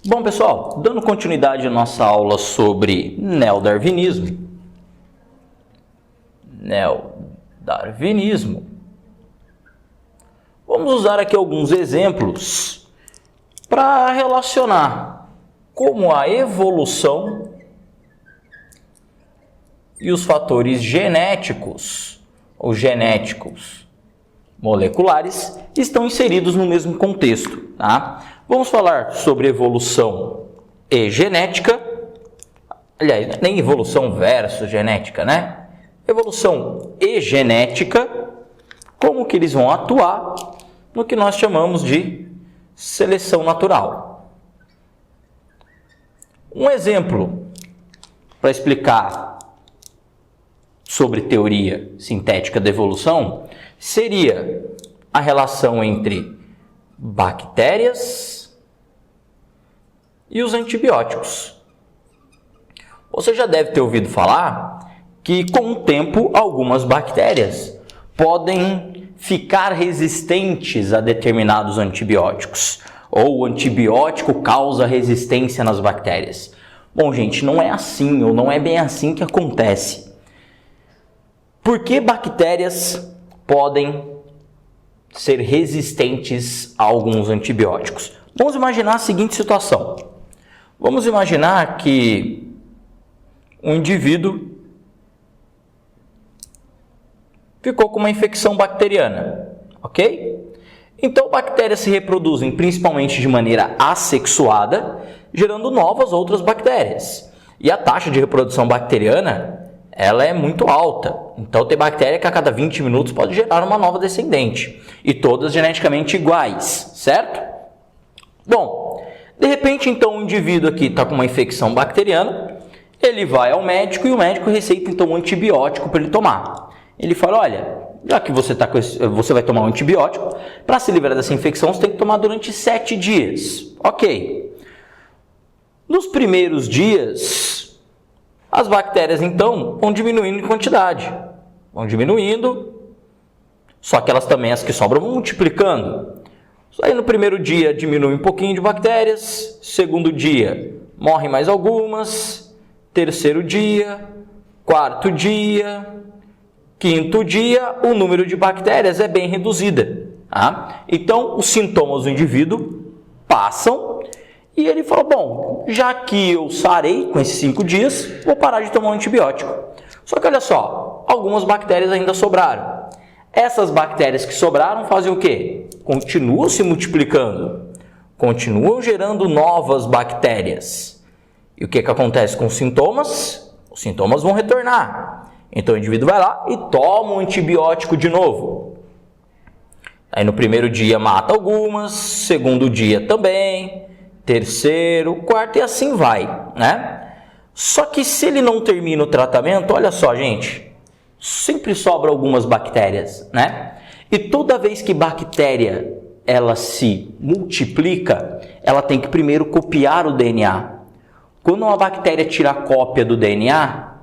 Bom, pessoal, dando continuidade à nossa aula sobre neodarwinismo. Vamos usar aqui alguns exemplos para relacionar como a evolução e os fatores genéticos ou genéticos moleculares estão inseridos no mesmo contexto, tá? Vamos falar sobre evolução e genética. Aliás, nem evolução versus genética, né? Evolução e genética, como que eles vão atuar no que nós chamamos de seleção natural. Um exemplo para explicar sobre teoria sintética da evolução seria a relação entre bactérias e os antibióticos. Você já deve ter ouvido falar que com o tempo algumas bactérias podem ficar resistentes a determinados antibióticos, ou o antibiótico causa resistência nas bactérias. Bom, gente, não é assim, ou não é bem assim que acontece. Por que bactérias podem ser resistentes a alguns antibióticos? Vamos imaginar a seguinte situação. Vamos imaginar que um indivíduo ficou com uma infecção bacteriana, ok? Então, bactérias se reproduzem principalmente de maneira assexuada, gerando novas outras bactérias. E a taxa de reprodução bacteriana ela é muito alta. Então, tem bactéria que a cada 20 minutos pode gerar uma nova descendente. E todas geneticamente iguais, certo? Bom, de repente, então, o indivíduo aqui está com uma infecção bacteriana, ele vai ao médico e o médico receita, então, um antibiótico para ele tomar. Ele fala, olha, já que você vai tomar um antibiótico, para se livrar dessa infecção, você tem que tomar durante 7 dias. Ok. Nos primeiros dias, as bactérias, então, vão diminuindo em quantidade. Vão diminuindo, só que elas também, as que sobram, vão multiplicando. Aí no primeiro dia diminui um pouquinho de bactérias, segundo dia morrem mais algumas, terceiro dia, quarto dia, quinto dia, o número de bactérias é bem reduzida. Tá? Então, os sintomas do indivíduo passam e ele fala, bom, já que eu sarei com esses 5 dias, vou parar de tomar um antibiótico. Só que olha só, algumas bactérias ainda sobraram. Essas bactérias que sobraram fazem o quê? Continuam se multiplicando, continuam gerando novas bactérias. E o que acontece com os sintomas? Os sintomas vão retornar. Então o indivíduo vai lá e toma um antibiótico de novo. Aí no primeiro dia mata algumas, segundo dia também, terceiro, quarto e assim vai, né? Só que se ele não termina o tratamento, olha só, gente, sempre sobra algumas bactérias, né? E toda vez que bactéria ela se multiplica, ela tem que primeiro copiar o DNA. Quando uma bactéria tira a cópia do DNA,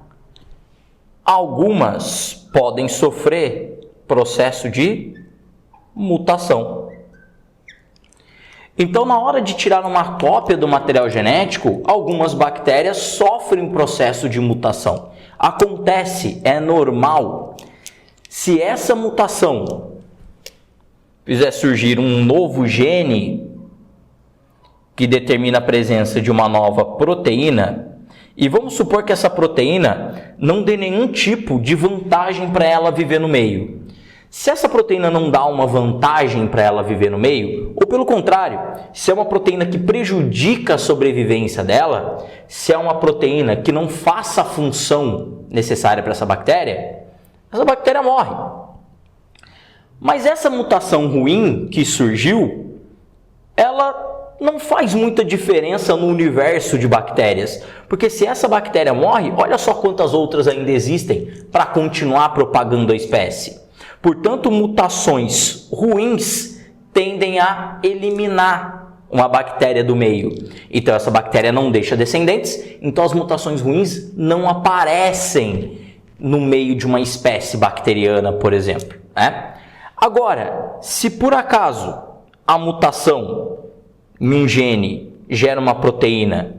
algumas podem sofrer processo de mutação. Então, na hora de tirar uma cópia do material genético, algumas bactérias sofrem um processo de mutação. Acontece, é normal. Se essa mutação fizer surgir um novo gene que determina a presença de uma nova proteína, e vamos supor que essa proteína não dê nenhum tipo de vantagem para ela viver no meio. Se essa proteína não dá uma vantagem para ela viver no meio, ou pelo contrário, se é uma proteína que prejudica a sobrevivência dela, se é uma proteína que não faça a função necessária para essa bactéria morre. Mas essa mutação ruim que surgiu, ela não faz muita diferença no universo de bactérias, porque se essa bactéria morre, olha só quantas outras ainda existem para continuar propagando a espécie. Portanto, mutações ruins tendem a eliminar uma bactéria do meio. Então, essa bactéria não deixa descendentes, então as mutações ruins não aparecem no meio de uma espécie bacteriana, por exemplo, né? Agora, se por acaso a mutação em um gene gera uma proteína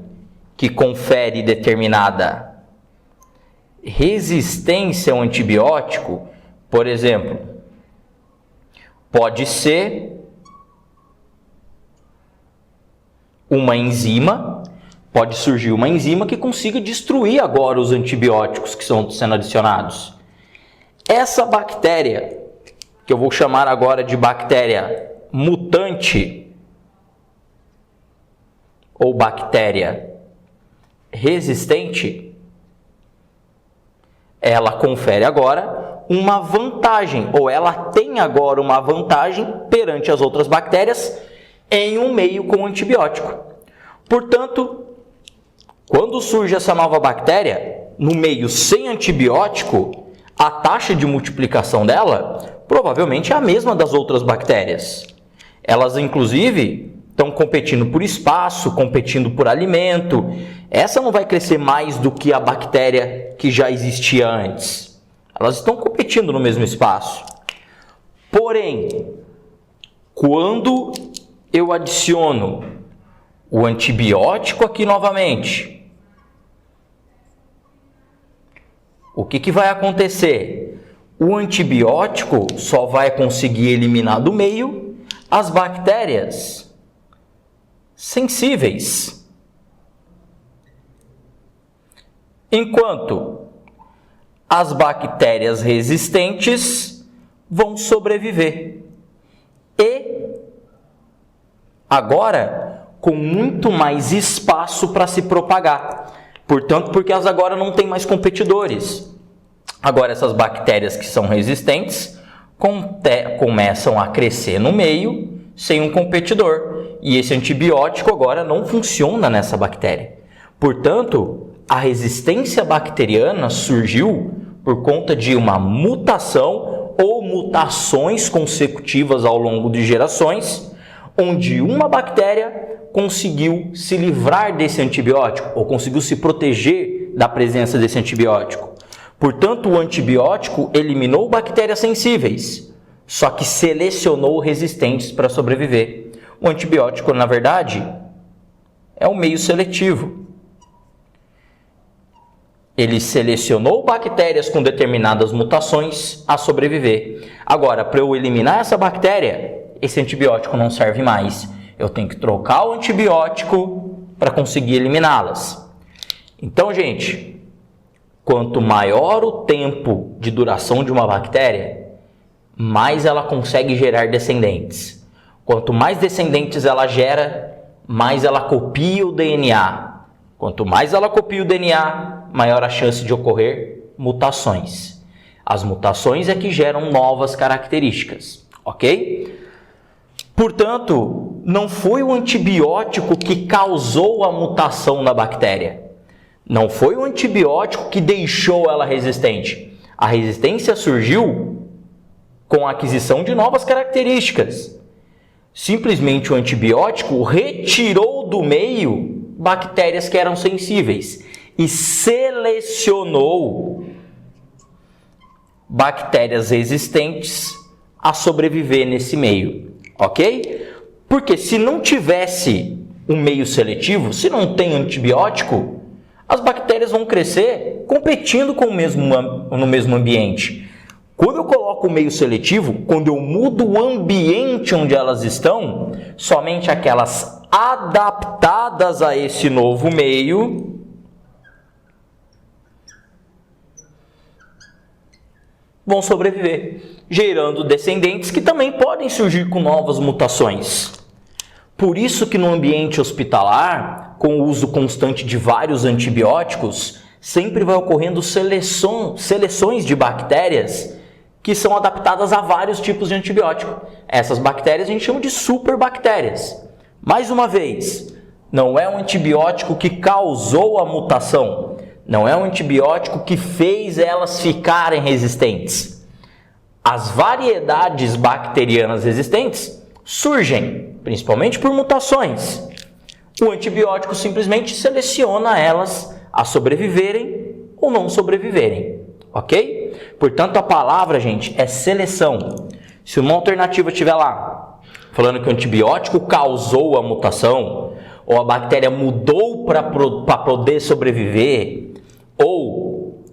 que confere determinada resistência ao antibiótico, por exemplo, pode ser uma enzima, pode surgir uma enzima que consiga destruir agora os antibióticos que estão sendo adicionados. Essa bactéria, que eu vou chamar agora de bactéria mutante ou bactéria resistente, ela confere agora uma vantagem, ou ela tem agora uma vantagem perante as outras bactérias em um meio com antibiótico. Portanto, quando surge essa nova bactéria, no meio sem antibiótico, a taxa de multiplicação dela provavelmente é a mesma das outras bactérias. Elas, inclusive, estão competindo por espaço, competindo por alimento. Essa não vai crescer mais do que a bactéria que já existia antes. Elas estão competindo no mesmo espaço. Porém, quando eu adiciono o antibiótico aqui novamente, o que vai acontecer? O antibiótico só vai conseguir eliminar do meio as bactérias sensíveis, enquanto as bactérias resistentes vão sobreviver. E agora com muito mais espaço para se propagar. Portanto, porque elas agora não têm mais competidores. Agora essas bactérias que são resistentes começam a crescer no meio sem um competidor. E esse antibiótico agora não funciona nessa bactéria. Portanto, a resistência bacteriana surgiu por conta de uma mutação ou mutações consecutivas ao longo de gerações, onde uma bactéria conseguiu se livrar desse antibiótico ou conseguiu se proteger da presença desse antibiótico. Portanto, o antibiótico eliminou bactérias sensíveis, só que selecionou resistentes para sobreviver. O antibiótico, na verdade, é um meio seletivo. Ele selecionou bactérias com determinadas mutações a sobreviver. Agora, para eu eliminar essa bactéria, esse antibiótico não serve mais. Eu tenho que trocar o antibiótico para conseguir eliminá-las. Então, gente, quanto maior o tempo de duração de uma bactéria, mais ela consegue gerar descendentes. Quanto mais descendentes ela gera, mais ela copia o DNA. Quanto mais ela copia o DNA, maior a chance de ocorrer mutações. As mutações é que geram novas características, ok? Portanto, não foi o antibiótico que causou a mutação na bactéria. Não foi o antibiótico que deixou ela resistente. A resistência surgiu com a aquisição de novas características. Simplesmente o antibiótico retirou do meio bactérias que eram sensíveis e selecionou bactérias resistentes a sobreviver nesse meio. Ok? Porque se não tivesse um meio seletivo, se não tem antibiótico, as bactérias vão crescer competindo no mesmo ambiente. Quando eu coloco o meio seletivo, quando eu mudo o ambiente onde elas estão, somente aquelas adaptadas a esse novo meio vão sobreviver, gerando descendentes que também podem surgir com novas mutações. Por isso que no ambiente hospitalar, com o uso constante de vários antibióticos, sempre vai ocorrendo seleções de bactérias que são adaptadas a vários tipos de antibiótico. Essas bactérias a gente chama de superbactérias. Mais uma vez, não é um antibiótico que causou a mutação, não é um antibiótico que fez elas ficarem resistentes. As variedades bacterianas resistentes surgem, principalmente por mutações. O antibiótico simplesmente seleciona elas a sobreviverem ou não sobreviverem, ok? Portanto, a palavra, gente, é seleção. Se uma alternativa estiver lá, falando que o antibiótico causou a mutação, ou a bactéria mudou para poder sobreviver, ou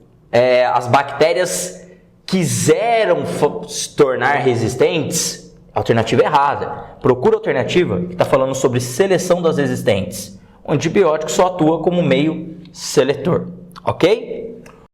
as bactérias quiseram se tornar resistentes, alternativa errada. Procura a alternativa que está falando sobre seleção das resistentes. O antibiótico só atua como meio seletor, ok?